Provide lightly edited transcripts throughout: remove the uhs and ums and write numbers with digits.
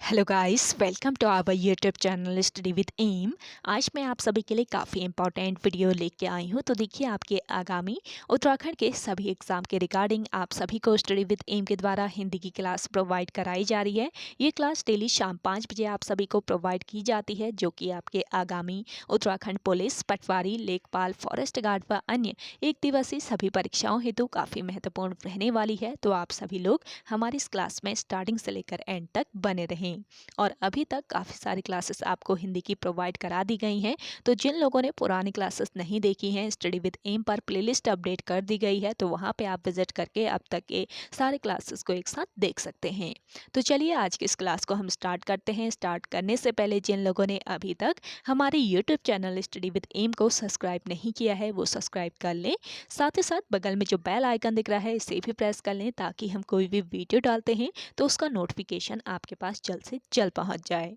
Hello guys, welcome to our YouTube channel study with M. आज मैं आप सभी के लिए काफ़ी इंपॉर्टेंट वीडियो लेके आई हूँ। तो देखिए, आपके आगामी उत्तराखंड के सभी एग्ज़ाम के रिगार्डिंग आप सभी को स्टडी विद एम के द्वारा हिंदी की क्लास प्रोवाइड कराई जा रही है। ये क्लास डेली शाम 5 बजे आप सभी को प्रोवाइड की जाती है, जो कि आपके आगामी उत्तराखंड पुलिस, पटवारी, लेखपाल, फॉरेस्ट गार्ड व अन्य एक दिवसीय सभी परीक्षाओं हेतु काफ़ी महत्वपूर्ण रहने वाली है। तो आप सभी लोग हमारी इस क्लास में स्टार्टिंग से लेकर एंड तक बने रहें। और अभी तक काफ़ी सारी क्लासेस आपको हिंदी की प्रोवाइड करा दी गई हैं। तो जिन लोगों ने पुरानी क्लासेस नहीं देखी हैं, स्टडी विद एम पर प्लेलिस्ट अपडेट कर दी गई है, तो वहाँ पे आप विजिट करके अब तक के सारे क्लासेस को एक साथ देख सकते हैं। तो चलिए आज की इस क्लास को हम स्टार्ट करते हैं। स्टार्ट करने से पहले जिन लोगों ने अभी तक हमारे YouTube channel study with M को सब्सक्राइब नहीं किया है, वो सब्सक्राइब कर लें। साथ ही साथ बगल में जो बेल आइकन दिख रहा है, इसे भी प्रेस कर लें, ताकि हम कोई भी वीडियो डालते हैं तो उसका नोटिफिकेशन आपके पास जल्द से जल्द पहुंच जाए।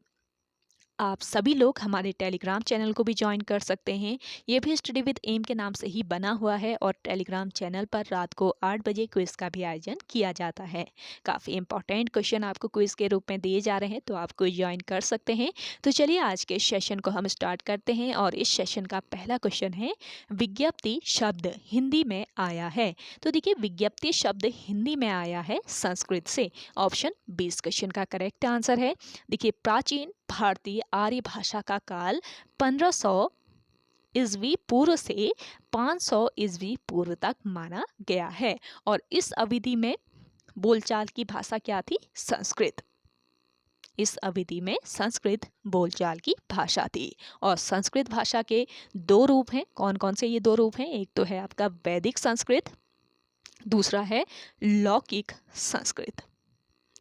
आप सभी लोग हमारे टेलीग्राम चैनल को भी ज्वाइन कर सकते हैं। ये भी स्टडी विद एम के नाम से ही बना हुआ है और टेलीग्राम चैनल पर रात को 8 बजे क्विज़ का भी आयोजन किया जाता है। काफ़ी इंपॉर्टेंट क्वेश्चन आपको क्विज़ के रूप में दिए जा रहे हैं, तो आप कोई ज्वाइन कर सकते हैं। तो चलिए आज के सेशन को हम स्टार्ट करते हैं और इस सेशन का पहला क्वेश्चन है, विज्ञप्ति शब्द हिंदी में आया है। तो देखिए, विज्ञप्ति शब्द हिंदी में आया है संस्कृत से। ऑप्शन 20 क्वेश्चन का करेक्ट आंसर है। देखिए, प्राचीन भारतीय आर्य भाषा का काल 1500 ईस्वी पूर्व से 500 ईस्वी पूर्व तक माना गया है और इस अवधि में बोलचाल की भाषा क्या थी? संस्कृत। इस अवधि में संस्कृत बोलचाल की भाषा थी और संस्कृत भाषा के दो रूप हैं। कौन कौन से ये दो रूप हैं? एक तो है आपका वैदिक संस्कृत, दूसरा है लौकिक संस्कृत।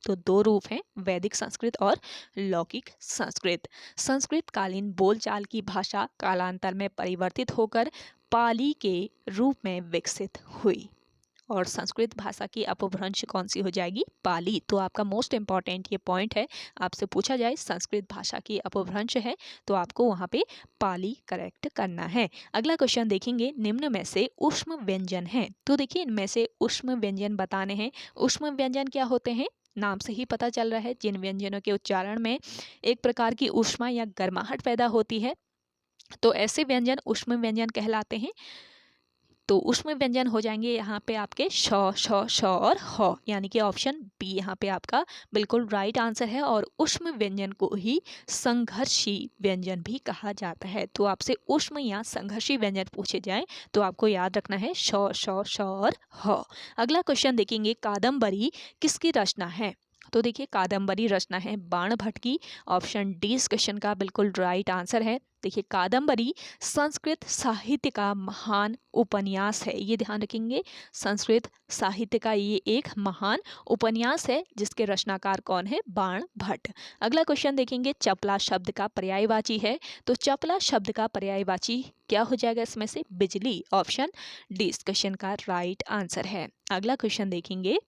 तो दो रूप हैं, वैदिक संस्कृत और लौकिक संस्कृत। संस्कृत कालीन बोलचाल की भाषा कालांतर में परिवर्तित होकर पाली के रूप में विकसित हुई और संस्कृत भाषा की अपभ्रंश कौन सी हो जाएगी? पाली। तो आपका मोस्ट इंपॉर्टेंट ये पॉइंट है, आपसे पूछा जाए संस्कृत भाषा की अपभ्रंश है तो आपको वहाँ पे पाली करेक्ट करना है। अगला क्वेश्चन देखेंगे, निम्न में से ऊष्म व्यंजन है। तो देखिए, इनमें से ऊष्म व्यंजन बताने हैं। ऊष्म व्यंजन क्या होते हैं? नाम से ही पता चल रहा है, जिन व्यंजनों के उच्चारण में एक प्रकार की ऊष्मा या गर्माहट पैदा होती है, तो ऐसे व्यंजन ऊष्म व्यंजन कहलाते हैं। तो ऊष्म व्यंजन हो जाएंगे यहाँ पे आपके श, श, श और ह, यानी कि ऑप्शन बी यहाँ पे आपका बिल्कुल राइट आंसर है। और ऊष्म व्यंजन को ही संघर्षी व्यंजन भी कहा जाता है। तो आपसे ऊष्म या संघर्षी व्यंजन पूछे जाए तो आपको याद रखना है श, श, श और ह। अगला क्वेश्चन देखेंगे, कादम्बरी किसकी रचना है? तो देखिए, कादम्बरी रचना है बाणभट्ट की। ऑप्शन डी इस क्वेश्चन का बिल्कुल राइट आंसर है। देखिए, कादम्बरी संस्कृत साहित्य का महान उपन्यास है। ये ध्यान रखेंगे, संस्कृत साहित्य का ये एक महान उपन्यास है जिसके रचनाकार कौन है? बाणभट्ट। अगला क्वेश्चन देखेंगे, चपला शब्द का पर्यायवाची है। तो चपला शब्द का पर्यायवाची क्या हो जाएगा इसमें से? बिजली। ऑप्शन डी इस क्वेश्चन का राइट आंसर है। अगला क्वेश्चन देखेंगे,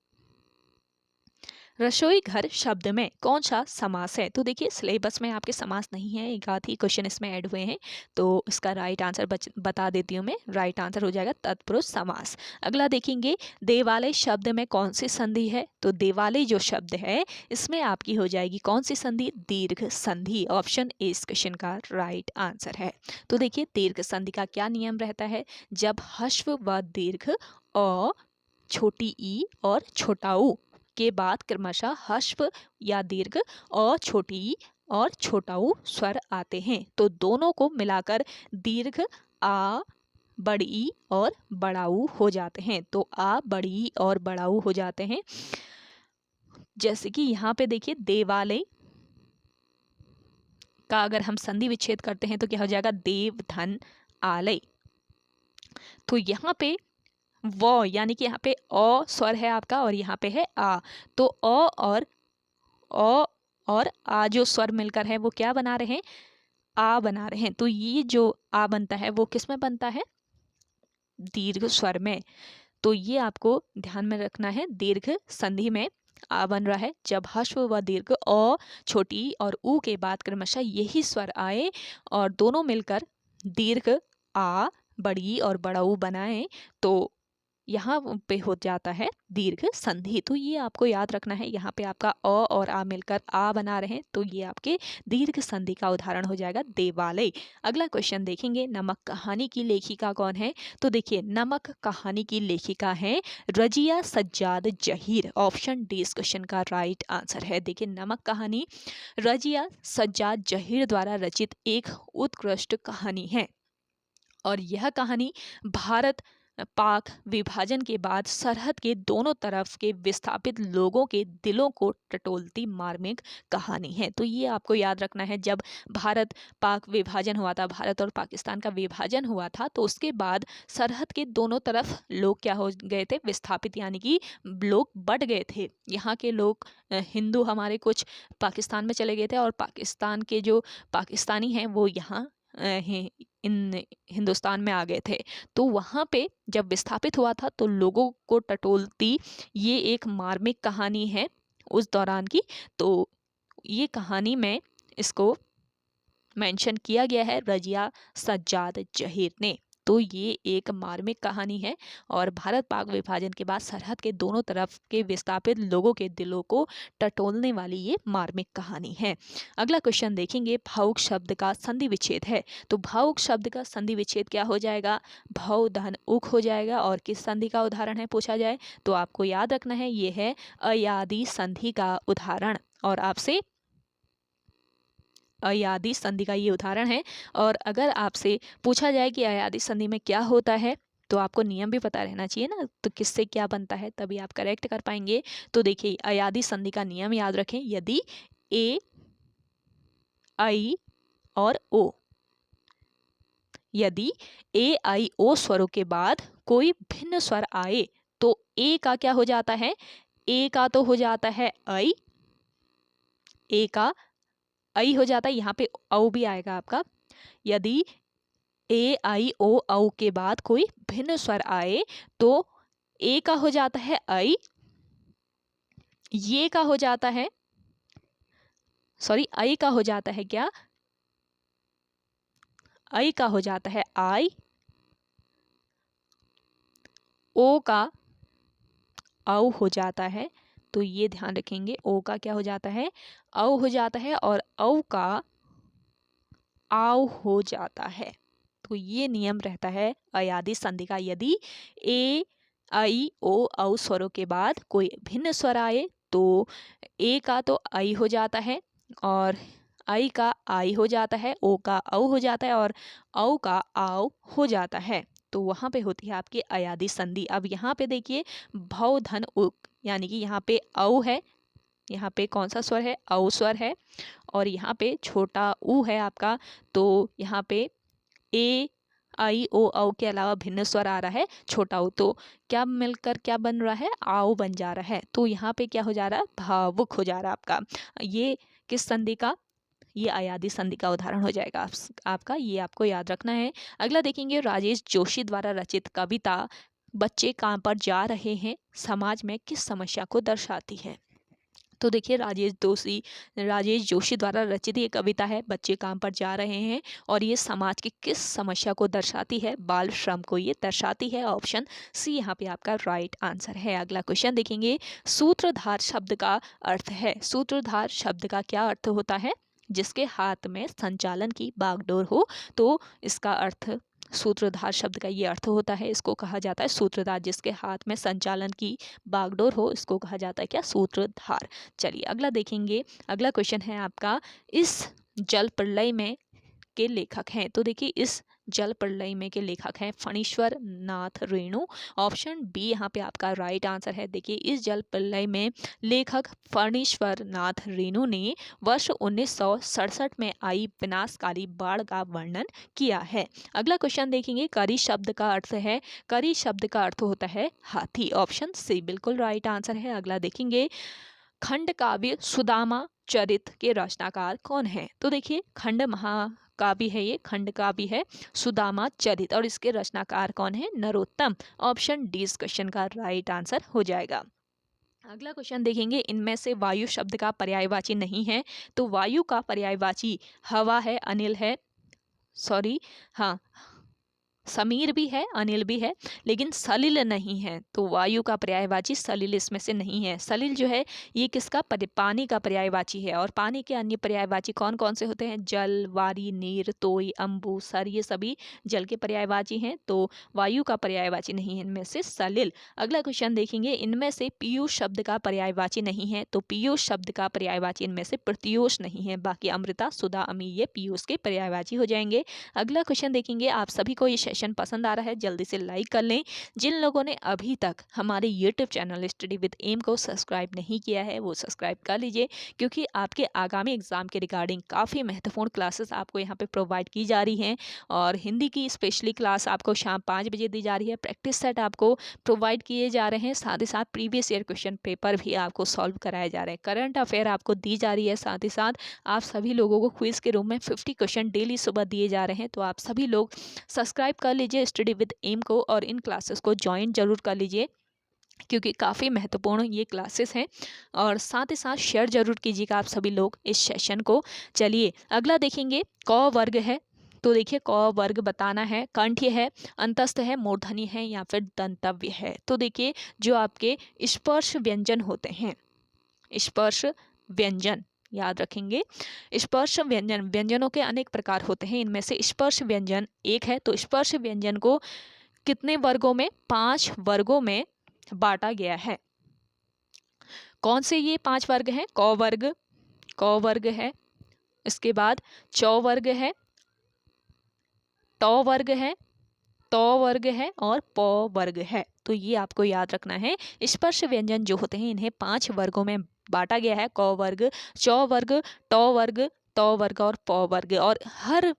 रसोई घर शब्द में कौन सा समास है? तो देखिए, सिलेबस में आपके समास नहीं है, एक आध ही क्वेश्चन इसमें ऐड हुए हैं, तो इसका राइट आंसर बता देती हूँ मैं। राइट आंसर हो जाएगा तत्पुरुष समास। अगला देखेंगे, देवालय शब्द में कौन सी संधि है? तो देवालय जो शब्द है इसमें आपकी हो जाएगी कौन सी संधि? दीर्घ संधि। ऑप्शन ए इस क्वेश्चन का राइट आंसर है। तो देखिए, दीर्घ संधि का क्या नियम रहता है? जब ह्रस्व व दीर्घ और छोटी ई और छोटा ऊ के बाद क्रमशः ह्रस्व या दीर्घ और छोटी ई और छोटा ऊ स्वर आते हैं, तो दोनों को मिलाकर दीर्घ आ, बड़ी ई और बड़ा ऊ हो जाते हैं। तो आ, बड़ी ई और बड़ा ऊ हो जाते हैं। जैसे कि यहाँ पे देखिए, देवालय का अगर हम संधि विच्छेद करते हैं तो क्या हो जाएगा? देव धन आलय। तो यहाँ पे व यानी कि यहाँ पे अ स्वर है आपका और यहाँ पे है आ, तो अ और आ जो स्वर मिलकर है वो क्या बना रहे हैं? आ बना रहे हैं। तो ये जो आ बनता है वो किस में बनता है? दीर्घ स्वर में। तो ये आपको ध्यान में रखना है, दीर्घ संधि में आ बन रहा है जब ह्रस्व व दीर्घ अ, छोटी और ऊ के बाद क्रमशः यही स्वर आए और दोनों मिलकर दीर्घ आ, बड़ी और बड़ा ऊ बनाए, तो यहाँ पे हो जाता है दीर्घ संधि। तो ये आपको याद रखना है, यहाँ पे आपका अ और आ मिलकर आ बना रहे हैं, तो ये आपके दीर्घ संधि का उदाहरण हो जाएगा देवालय। अगला क्वेश्चन देखेंगे, नमक कहानी की लेखिका कौन है? तो देखिए नमक कहानी की लेखिका है रजिया सज्जाद जहीर। ऑप्शन डी इस क्वेश्चन का राइट आंसर है। देखिए नमक कहानी रजिया सज्जाद जहीर द्वारा रचित एक उत्कृष्ट कहानी है और यह कहानी भारत पाक विभाजन के बाद सरहद के दोनों तरफ के विस्थापित लोगों के दिलों को टटोलती मार्मिक कहानी है। तो ये आपको याद रखना है, जब भारत पाक विभाजन हुआ था, भारत और पाकिस्तान का विभाजन हुआ था, तो उसके बाद सरहद के दोनों तरफ लोग क्या हो गए थे? विस्थापित, यानी कि लोग बढ़ गए थे। यहाँ के लोग हिंदू हमारे कुछ पाकिस्तान में चले गए थे और पाकिस्तान के जो पाकिस्तानी हैं वो यहाँ इन हिंदुस्तान में आ गए थे। तो वहाँ पे जब विस्थापित हुआ था तो लोगों को टटोलती ये एक मार्मिक कहानी है उस दौरान की। तो ये कहानी में इसको मेंशन किया गया है रजिया सज्जाद जहीर ने। तो ये एक मार्मिक कहानी है और भारत पाक विभाजन के बाद सरहद के दोनों तरफ के विस्थापित लोगों के दिलों को टटोलने वाली ये मार्मिक कहानी है। अगला क्वेश्चन देखेंगे, भावुक शब्द का संधि विच्छेद है। तो भावुक शब्द का संधि विच्छेद क्या हो जाएगा? भव धन उक हो जाएगा। और किस संधि का उदाहरण है पूछा जाए तो आपको याद रखना है ये है अयादि संधि का उदाहरण। और आपसे अयादि संधि का ये उदाहरण है। और अगर आपसे पूछा जाए कि अयादि संधि में क्या होता है तो आपको नियम भी पता रहना चाहिए ना, तो किससे क्या बनता है तभी आप करेक्ट कर पाएंगे। तो देखिए अयादि संधि का नियम याद रखें, यदि ए आई और ओ, यदि ए आई ओ स्वरों के बाद कोई भिन्न स्वर आए तो ए का क्या हो जाता है? ए का तो हो जाता है आई, ए का आई हो जाता है, यहाँ पे औ भी आएगा आपका। यदि ए आई ओ औ के बाद कोई भिन्न स्वर आए तो ए का हो जाता है आई, ये का हो जाता है, सॉरी आई का हो जाता है क्या? आई का हो जाता है आई, ओ का औ हो जाता है। तो ये ध्यान रखेंगे, ओ का क्या हो जाता है? औ हो जाता है और औ का आव हो जाता है। तो ये नियम रहता है अयादि संधि का, यदि ए आई ओ औ स्वरों के बाद कोई भिन्न स्वर आए तो ए का तो आई हो जाता है और आई का आई हो जाता है, ओ का औ हो जाता है और औ का आव हो जाता है। तो वहाँ पे होती है आपकी अयादि संधि। अब यहाँ पे देखिए भव धन उक, यानी कि यहाँ पे औ है, यहाँ पे कौन सा स्वर है? औ स्वर है और यहाँ पे छोटा ऊ है आपका। तो यहाँ पे ए आई ओ औ के अलावा भिन्न स्वर आ रहा है छोटा ऊ, तो क्या मिलकर क्या बन रहा है? आओ बन जा रहा है। तो यहाँ पे क्या हो जा रहा है? भावुक हो जा रहा है आपका। ये किस संधि का? ये अयादि संधि का उदाहरण हो जाएगा आपका, ये आपको याद रखना है। अगला देखेंगे, राजेश जोशी द्वारा रचित कविता बच्चे कहाँ पर जा रहे हैं समाज में किस समस्या को दर्शाती है? तो देखिए राजेश जोशी द्वारा रचित ये कविता है बच्चे काम पर जा रहे हैं और ये समाज की किस समस्या को दर्शाती है? बाल श्रम को ये दर्शाती है। ऑप्शन सी यहाँ पे आपका राइट आंसर है। अगला क्वेश्चन देखेंगे, सूत्रधार शब्द का अर्थ है। सूत्रधार शब्द का क्या अर्थ होता है? जिसके हाथ में संचालन की बागडोर हो। तो इसका अर्थ, सूत्रधार शब्द का ये अर्थ होता है, इसको कहा जाता है सूत्रधार। जिसके हाथ में संचालन की बागडोर हो इसको कहा जाता है क्या? सूत्रधार। चलिए अगला देखेंगे। अगला क्वेश्चन है आपका, इस जल प्रलय में के लेखक हैं। तो देखिए इस जल प्रलय में के लेखक हैं फणीश्वर नाथ रेणु। ऑप्शन बी यहाँ पे आपका राइट आंसर है। देखिए इस जल प्रलय में लेखक फणीश्वर नाथ रेणु ने वर्ष 1967 में आई विनाशकारी बाढ़ का वर्णन किया है। अगला क्वेश्चन देखेंगे, करी शब्द का अर्थ है। करी शब्द का अर्थ होता है हाथी। ऑप्शन सी बिल्कुल राइट आंसर है। अगला देखेंगे, खंड काव्य सुदामा चरित के रचनाकार कौन है? तो देखिए खंड महाकाव्य है, ये खंड काव्य है सुदामा चरित और इसके रचनाकार कौन है? नरोत्तम। ऑप्शन डी इस क्वेश्चन का राइट आंसर हो जाएगा। अगला क्वेश्चन देखेंगे, इनमें से वायु शब्द का पर्यायवाची नहीं है। तो वायु का पर्यायवाची हवा है, अनिल है, सॉरी हाँ समीर भी है, अनिल भी है, लेकिन सलिल नहीं है। तो वायु का पर्यायवाची सलिल इसमें से नहीं है। सलिल जो है ये किसका पानी का पर्यायवाची है। और पानी के अन्य पर्यायवाची कौन कौन से होते हैं? जल, वारी, नीर, तोय, अम्बु, सर, ये सभी जल के पर्यायवाची हैं। तो वायु का पर्यायवाची नहीं है इनमें से सलिल। अगला क्वेश्चन देखेंगे, इनमें से पीयूष शब्द का पर्यायवाची नहीं है। तो पीयूष शब्द का पर्यायवाची इनमें से प्रत्यूष नहीं है। बाकी अमृता, सुधा, अमी ये पीयूष के पर्यायवाची हो जाएंगे। अगला क्वेश्चन देखेंगे, आप सभी को ये सेशन पसंद आ रहा है जल्दी से लाइक कर लें। जिन लोगों ने अभी तक हमारे YouTube channel study with M को सब्सक्राइब नहीं किया है वो सब्सक्राइब कर लीजिए, क्योंकि आपके आगामी एग्जाम के रिगार्डिंग काफ़ी महत्वपूर्ण क्लासेस आपको यहाँ पे प्रोवाइड की जा रही हैं। और हिंदी की स्पेशली क्लास आपको शाम 5 बजे दी जा रही है। प्रैक्टिस सेट आपको प्रोवाइड किए जा रहे हैं, साथ ही साथ प्रीवियस ईयर क्वेश्चन पेपर भी आपको सॉल्व कराए जा रहे हैं। करंट अफेयर आपको दी जा रही है, साथ ही साथ आप सभी लोगों को क्विज के रूम में 50 क्वेश्चन डेली सुबह दिए जा रहे हैं। तो आप सभी लोग सब्सक्राइब कर लीजिए स्टडी विद एम को और इन क्लासेस को ज्वाइन जरूर कर लीजिए, क्योंकि काफ़ी महत्वपूर्ण ये क्लासेस हैं। और साथ ही साथ शेयर जरूर कीजिएगा आप सभी लोग इस सेशन को। चलिए अगला देखेंगे, क वर्ग है। तो देखिए क वर्ग बताना है, कंठ्य है, अंतस्थ है, मूर्धन्य है या फिर दंतव्य है। तो देखिए जो आपके स्पर्श व्यंजन होते हैं, स्पर्श व्यंजन याद रखेंगे। स्पर्श व्यंजन, व्यंजनों के अनेक प्रकार होते हैं, इनमें से स्पर्श व्यंजन एक है। तो स्पर्श व्यंजन को कितने वर्गों में? 5 वर्गों में बांटा गया है। कौन से ये 5 वर्ग हैं? क वर्ग है, इसके बाद च वर्ग है, ट वर्ग है, त वर्ग है और प वर्ग है। तो ये आपको याद रखना है। स्पर्श व्यंजन जो होते हैं इन्हें 5 वर्गों में बांटा गया है। क वर्ग, च वर्ग, ट वर्ग, त वर्ग और प वर्ग। और हर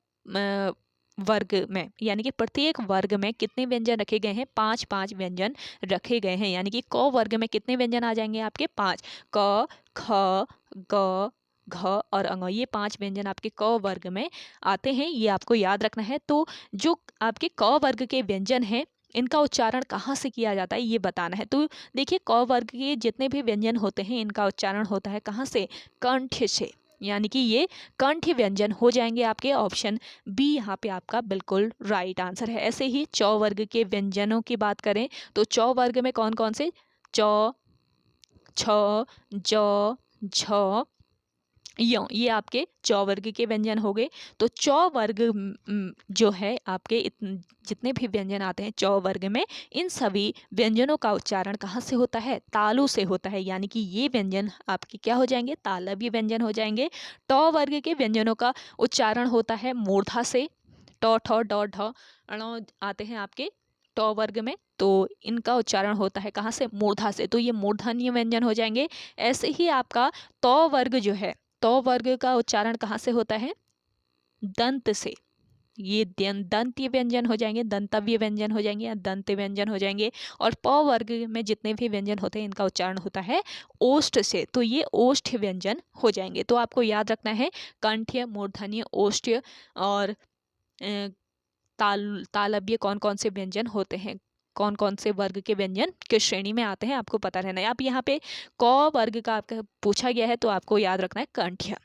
वर्ग में यानी कि प्रत्येक वर्ग में कितने व्यंजन रखे गए हैं? 5 व्यंजन रखे गए हैं। यानी कि क वर्ग में कितने व्यंजन आ जाएंगे आपके? 5। क, ख, ग, घ और अंग, ये 5 व्यंजन आपके क वर्ग में आते हैं, ये आपको याद रखना है। तो जो आपके क वर्ग के व्यंजन हैं इनका उच्चारण कहाँ से किया जाता है ये बताना है। तो देखिए क वर्ग के जितने भी व्यंजन होते हैं इनका उच्चारण होता है कहाँ से? कंठ से। यानी कि ये कंठ व्यंजन हो जाएंगे आपके। ऑप्शन बी यहाँ पे आपका बिल्कुल राइट आंसर है। ऐसे ही च वर्ग के व्यंजनों की बात करें तो च वर्ग में कौन कौन से? च, छ, ज, झ, य, ये आपके च वर्ग के व्यंजन हो गए। तो च वर्ग जो है आपके जितने भी व्यंजन आते हैं च वर्ग में, इन सभी व्यंजनों का उच्चारण कहाँ से होता है? तालु से होता है। यानी कि ये व्यंजन आपके क्या हो जाएंगे? तालव्य व्यंजन हो जाएंगे। ट वर्ग के व्यंजनों का उच्चारण होता है मूर्धा से। ट, ठ, ड, ढ, ण आते हैं आपके ट वर्ग में, तो इनका उच्चारण होता है कहाँ से? मूर्धा से। तो ये मूर्धन्य व्यंजन हो जाएंगे। ऐसे ही आपका त वर्ग जो है, त वर्ग का उच्चारण कहाँ से होता है? दंत से। ये दंत्य व्यंजन हो जाएंगे, दंतव्य व्यंजन हो जाएंगे या दंत व्यंजन हो जाएंगे। और प वर्ग में जितने भी व्यंजन होते हैं इनका उच्चारण होता है ओष्ठ से। तो ये ओष्ठ व्यंजन हो जाएंगे। तो आपको याद रखना है कंठ्य, मूर्धन्य, ओष्ठ्य और तालव्य कौन कौन से व्यंजन होते हैं, कौन कौन से वर्ग के व्यंजन किस श्रेणी में आते हैं, आपको पता रहना है। आप यहाँ पे क वर्ग का आपका पूछा गया है तो आपको याद रखना है कंठ्य।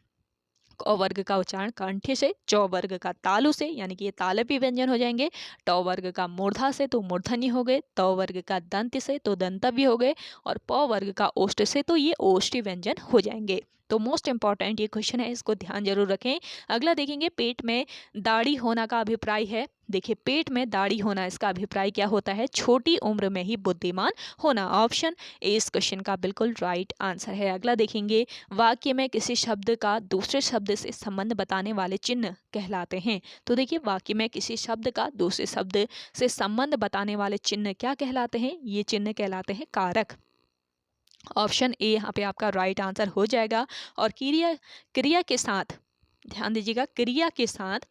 क वर्ग का उच्चारण कंठ्य से, च वर्ग का तालु से यानी कि ये तालव्य व्यंजन हो जाएंगे, ट वर्ग का मूर्धा से तो मूर्धन्य हो गए, त वर्ग का दंत से तो दंतव्य हो गए और प वर्ग का ओष्ठ से तो ये ओष्ठी व्यंजन हो जाएंगे। तो मोस्ट इंपॉर्टेंट ये क्वेश्चन है, इसको ध्यान जरूर रखें। अगला देखेंगे, पेट में दाढ़ी होना का अभिप्राय है। देखिए पेट में दाढ़ी होना, इसका अभिप्राय क्या होता है? छोटी उम्र में ही बुद्धिमान होना। ऑप्शन ए इस क्वेश्चन का बिल्कुल राइट आंसर है। अगला देखेंगे, वाक्य में किसी शब्द का दूसरे शब्द से संबंध बताने वाले चिन्ह कहलाते हैं। तो देखिए वाक्य में किसी शब्द का दूसरे शब्द से संबंध बताने वाले चिन्ह क्या कहलाते हैं? ये चिन्ह कहलाते हैं कारक। ऑप्शन ए यहाँ पे आपका राइट आंसर हो जाएगा। और क्रिया के साथ ध्यान दीजिएगा, क्रिया के साथ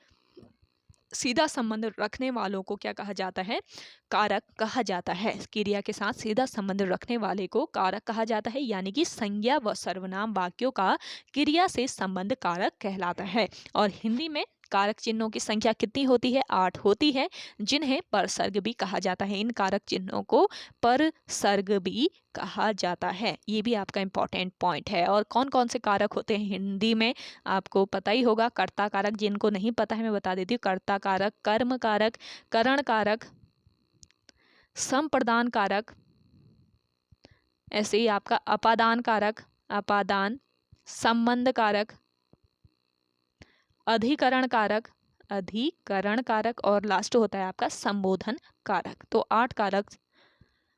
सीधा संबंध रखने वालों को क्या कहा जाता है? कारक कहा जाता है। क्रिया के साथ सीधा संबंध रखने वाले को कारक कहा जाता है। यानी कि संज्ञा व सर्वनाम वाक्यों का क्रिया से संबंध कारक कहलाता है। और हिंदी में कारक चिन्हों की संख्या कितनी होती है? 8 होती है, जिन्हें परसर्ग भी कहा जाता है। इन कारक चिन्हों को परसर्ग भी कहा जाता है। ये भी आपका इंपॉर्टेंट पॉइंट है। और कौन कौन से कारक होते हैं हिंदी में आपको पता ही होगा। कर्ता कारक, जिनको नहीं पता है मैं बता देती हूँ। कर्ता कारक, कर्म कारक, करण कारक, संप्रदान कारक, ऐसे ही आपका अपादान कारक, अपादान, संबंध कारक, अधिकरण कारक, अधिकरण कारक और लास्ट होता है आपका संबोधन कारक। तो 8 कारक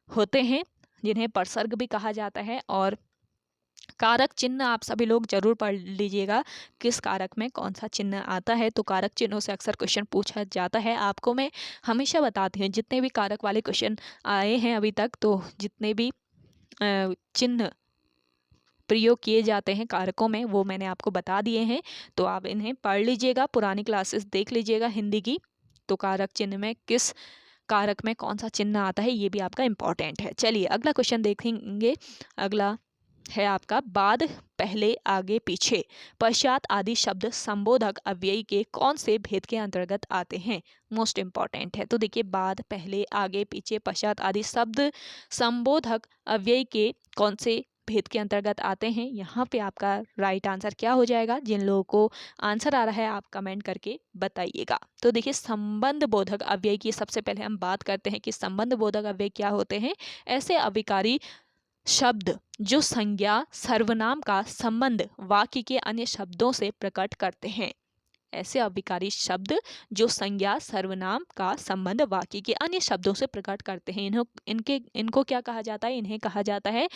होते हैं जिन्हें परसर्ग भी कहा जाता है। और कारक चिन्ह आप सभी लोग जरूर पढ़ लीजिएगा, किस कारक में कौन सा चिन्ह आता है। तो कारक चिन्हों से अक्सर क्वेश्चन पूछा जाता है। आपको मैं हमेशा बताती हूँ, जितने भी कारक वाले क्वेश्चन आए हैं अभी तक, तो जितने भी चिन्ह प्रयोग किए जाते हैं कारकों में, वो मैंने आपको बता दिए हैं। तो आप इन्हें पढ़ लीजिएगा, पुरानी क्लासेस देख लीजिएगा हिंदी की। तो कारक चिन्ह में किस कारक में कौन सा चिन्ह आता है, ये भी आपका इंपॉर्टेंट है। चलिए अगला क्वेश्चन देखेंगे। अगला है आपका बाद, पहले, आगे, पीछे, पश्चात आदि शब्द संबोधक अव्ययी के कौन से भेद के अंतर्गत आते हैं? मोस्ट इंपॉर्टेंट है। तो देखिए, बाद, पहले, आगे, पीछे, पश्चात आदि शब्द संबोधक अव्ययी के कौन से भेद के अंतर्गत आते हैं? यहाँ पे आपका राइट आंसर क्या हो जाएगा? जिन लोगों को आंसर आ रहा है आप कमेंट करके बताइएगा। तो देखिए, संबंध बोधक अव्यय की सबसे पहले हम बात करते हैं कि संबंध बोधक अव्यय क्या होते हैं। ऐसे अविकारी शब्द जो संज्ञा सर्वनाम का संबंध वाक्य के अन्य शब्दों से प्रकट करते हैं। ऐसे अविकारी शब्द जो संज्ञा सर्वनाम का संबंध वाक्य के अन्य शब्दों से प्रकट करते हैं, इनको क्या कहा जाता है? इन्हें कहा जाता है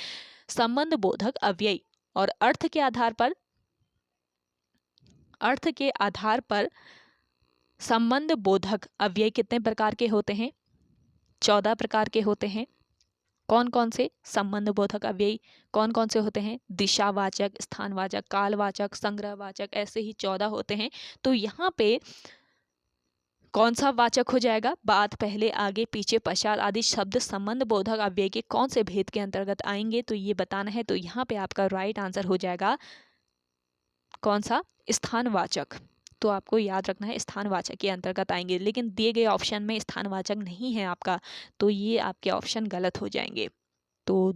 संबंध बोधक अव्यय। और अर्थ के आधार पर संबंध बोधक अव्यय कितने प्रकार के होते हैं? 14 प्रकार के होते हैं। कौन कौन से संबंध बोधक अव्यय कौन कौन से होते हैं? दिशावाचक, स्थानवाचक, कालवाचक, संग्रहवाचक, ऐसे ही 14 होते हैं। तो यहाँ पे कौन सा वाचक हो जाएगा? बाद, पहले, आगे, पीछे, पश्चात आदि शब्द संबंध बोधक अव्यय के कौन से भेद के अंतर्गत आएंगे, तो ये बताना है। तो यहाँ पे आपका राइट आंसर हो जाएगा कौन सा? स्थानवाचक। तो आपको याद रखना है स्थानवाचक के अंतर्गत आएंगे। लेकिन दिए गए ऑप्शन में स्थानवाचक नहीं है आपका, तो ये आपके ऑप्शन गलत हो जाएंगे। तो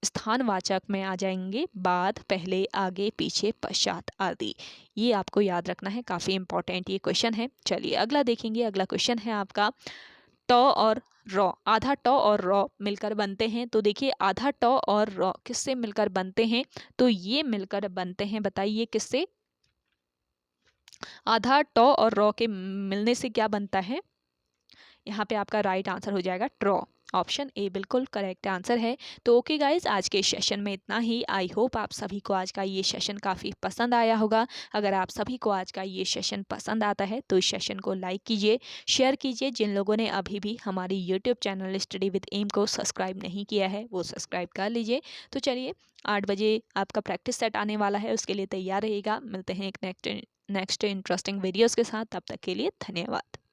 स्थानवाचक में आ जाएंगे बाद, पहले, आगे, पीछे, पश्चात आदि। ये आपको याद रखना है, काफ़ी इंपॉर्टेंट ये क्वेश्चन है। चलिए अगला देखेंगे। अगला क्वेश्चन है आपका ट और रॉ। आधा ट और रॉ मिलकर बनते हैं। तो देखिए, आधा ट और रॉ किससे मिलकर बनते हैं? तो ये मिलकर बनते हैं, बताइए किससे? आधा ट और रॉ के मिलने से क्या बनता है? यहाँ पे आपका राइट आंसर हो जाएगा ट्रॉ। ऑप्शन ए बिल्कुल करेक्ट आंसर है। तो ओके गाइज, आज के सेशन में इतना ही। आई होप आप सभी को आज का ये सेशन काफ़ी पसंद आया होगा। अगर आप सभी को आज का ये सेशन पसंद आता है तो इस सेशन को लाइक कीजिए, शेयर कीजिए। जिन लोगों ने अभी भी हमारी YouTube channel study with M को सब्सक्राइब नहीं किया है वो सब्सक्राइब कर लीजिए। तो चलिए, 8 बजे आपका प्रैक्टिस सेट आने वाला है, उसके लिए तैयार रहिएगा। मिलते हैं एक नेक्स्ट इंटरेस्टिंग वीडियोज़ के साथ। तब तक के लिए धन्यवाद।